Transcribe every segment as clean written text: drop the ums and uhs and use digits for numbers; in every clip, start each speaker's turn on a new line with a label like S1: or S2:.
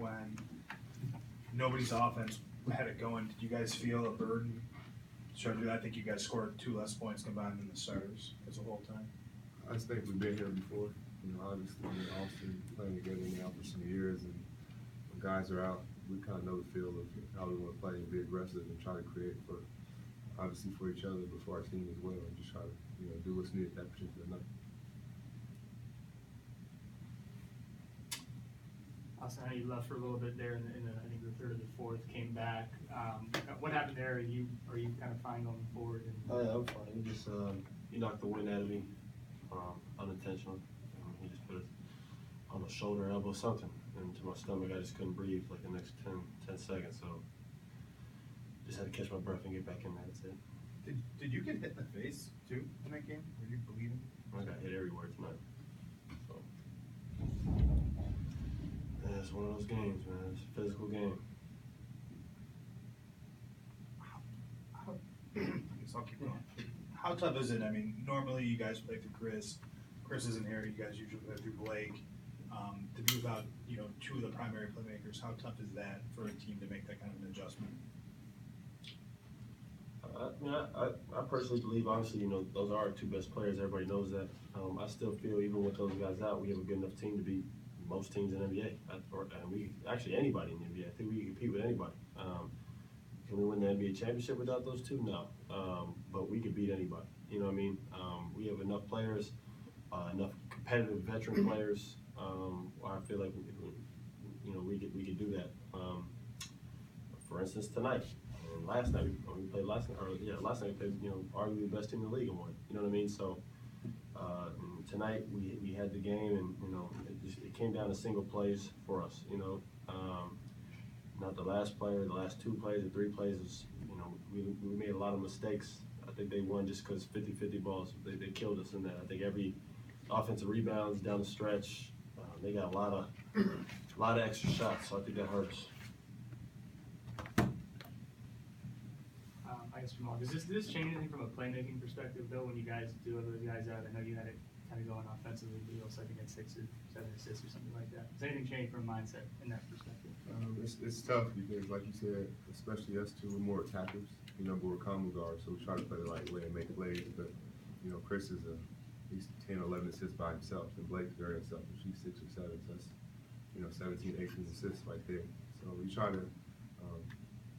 S1: when nobody's offense had it going, did you guys feel a burden? I think you guys scored 2 less points combined than the starters as a whole time.
S2: I just think we've been here before. Obviously, Austin playing together now for some years, and when guys are out, we kind of know the feel of how we want to play and be aggressive and try to create obviously for each other, but for our team as well, and just try to do what's needed that particular night.
S3: Austin, you left for a little bit there in the I think the third or the fourth, came back. What happened there? Are you kind of fine going forward?
S4: Oh, yeah, I'm fine. He knocked the wind out of me, unintentional. He just put it on my shoulder, elbow, something, and to my stomach. I just couldn't breathe like the next 10 seconds. So just had to catch my breath and get back in there. That's it.
S1: Did you get hit in the face too in that game? Were you bleeding?
S4: I got hit everywhere tonight. So yeah, it's one of those games, man. It's a physical game.
S1: I guess I'll keep going. How tough is it? I mean, normally you guys play through Chris. Chris isn't here. You guys usually play through Blake. To be without 2 of the primary playmakers, how tough is that for a team to make that kind of an adjustment?
S4: I personally believe, honestly, those are our 2 best players. Everybody knows that. I still feel even with those guys out, we have a good enough team to beat most teams in the NBA. Actually anybody in the NBA. I think we can compete with anybody. Can we win the NBA championship without those 2? No. But we could beat anybody. You know what I mean? We have enough players, enough competitive veteran players. I feel like we could do that. For instance, tonight. Last night we played. Last night we played. Arguably the best team in the league and won. You know what I mean? So tonight we had the game, and it came down to single plays for us. Not the last player, the last 2 plays or 3 plays is, we made a lot of mistakes. I think they won just because 50-50 balls. They killed us in that. I think every offensive rebounds down the stretch, they got a lot of extra shots. So I think that hurts.
S3: I guess Jamal, does this change anything from a playmaking perspective, though, when you guys do have those guys out? I know you had it kind of going offensively, but you also I think had 6 or 7 assists or something like that. Does anything change from mindset in that perspective?
S2: It's tough because, like you said, especially us 2, we're more attackers. But we're combo guards, so we try to play the right way and make plays. But Chris he's 10 or 11 assists by himself, and Blake's very unselfish. He's 6 or 7, so that's 17, 18 assists right there. So we try to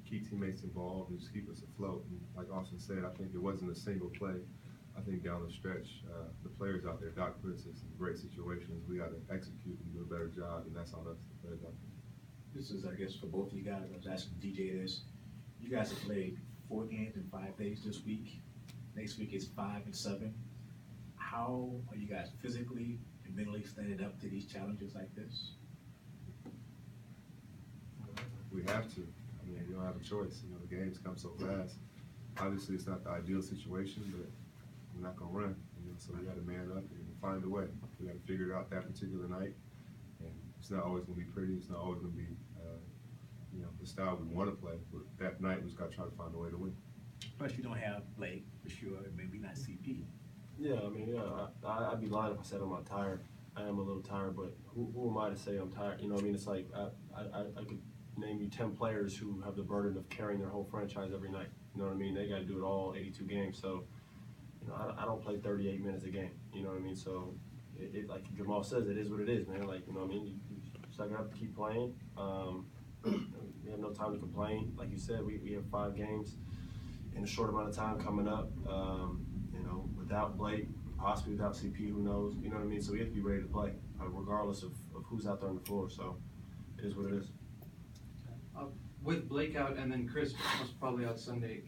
S2: keep teammates involved and just keep us afloat. And like Austin said, I think it wasn't a single play. I think down the stretch, the players out there, Doc puts us in great situations. We got to execute and do a better job, and that's on us, the players out there.
S5: This is, I guess, for both of you guys. I was asking DJ this. You guys have played 4 games in 5 days this week. Next week is 5 and 7. How are you guys physically and mentally standing up to these challenges like this?
S2: We have to. I mean, you don't have a choice. The games come so fast. Obviously, it's not the ideal situation, but we're not going to run. So we got to man up and find a way. We got to figure it out that particular night. And it's not always going to be pretty. It's not always going to be, the style we want to play. But that night, we just got to try to find a way to win.
S5: Plus, you don't have Blake for sure. Maybe not CP.
S4: Yeah, I'd be lying if I said I'm not tired. I am a little tired, but who am I to say I'm tired? It's like I could name you 10 players who have the burden of carrying their whole franchise every night. You know what I mean? They got to do it all 82 games. So, I don't play 38 minutes a game. You know what I mean? So, it like Jamal says, it is what it is, man. Like, you suck it up, keep playing. We have no time to complain. Like you said, we have 5 games in a short amount of time coming up. Without Blake, possibly without CP, who knows? You know what I mean? So we have to be ready to play, regardless of who's out there on the floor. So it is what it is.
S6: With Blake out and then Chris was probably out Sunday,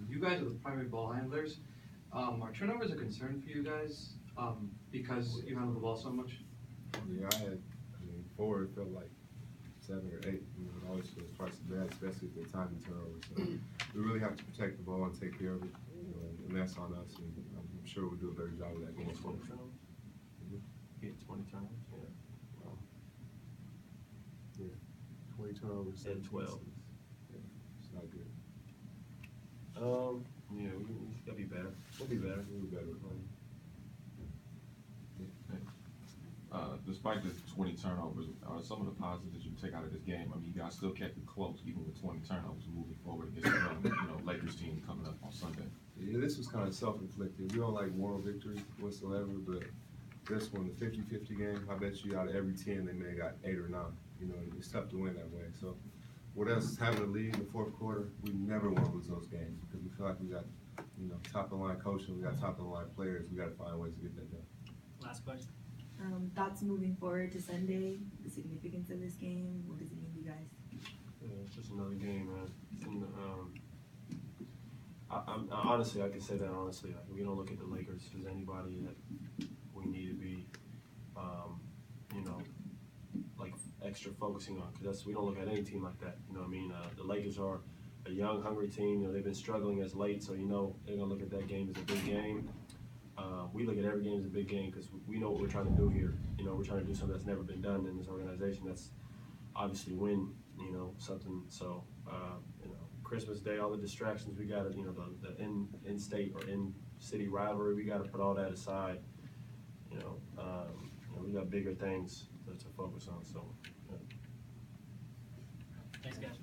S6: you guys are the primary ball handlers. Are turnovers a concern for you guys because you handle the ball so much?
S2: Yeah, forward it felt like 7 or 8. It always feels twice as bad, especially if they're timing turnovers. So we really have to protect the ball and take care of it, and that's on us. And I'm sure we'll do a better job of that going forward.
S4: He had 20 turnovers.
S2: Yeah, 20 turnovers.
S4: And 12.
S2: Yeah, it's not good.
S4: We gotta be better. We'll be better.
S2: We'll be better.
S7: despite the 20 turnovers, some of the positives that you take out of this game, I mean, you guys still kept it close, even with 20 turnovers moving forward against the Lakers team coming up on Sunday.
S2: Yeah, this was kind of self-inflicted. We don't like moral victories whatsoever, but this one, the 50-50 game, I bet you out of every 10, they may have got 8 or 9. You know, it's tough to win that way. So, with us having a lead in the fourth quarter, we never want to lose those games because we feel like we got, you know, top-of-the-line coaching, we got top-of-the-line players. We got to find ways to get that done.
S3: Last question.
S8: Thoughts moving forward to Sunday, the significance of this game, what does it mean to you guys?
S4: Yeah, it's just another game, man. And, I'm honestly, I can say that honestly. Like, we don't look at the Lakers as anybody that we need to be, you know, like extra focusing on. Because we don't look at any team like that. You know what I mean? The Lakers are a young, hungry team. You know, they've been struggling as late, so you know they're gonna look at that game as a big game. We look at every game as a big game because we know what we're trying to do here. You know, we're trying to do something that's never been done in this organization. That's obviously win. You know, something. So, you know, Christmas Day, all the distractions we got. You know, the in-state or in-city rivalry, we got to put all that aside. You know, we got bigger things to focus on. So.
S3: Thanks, guys.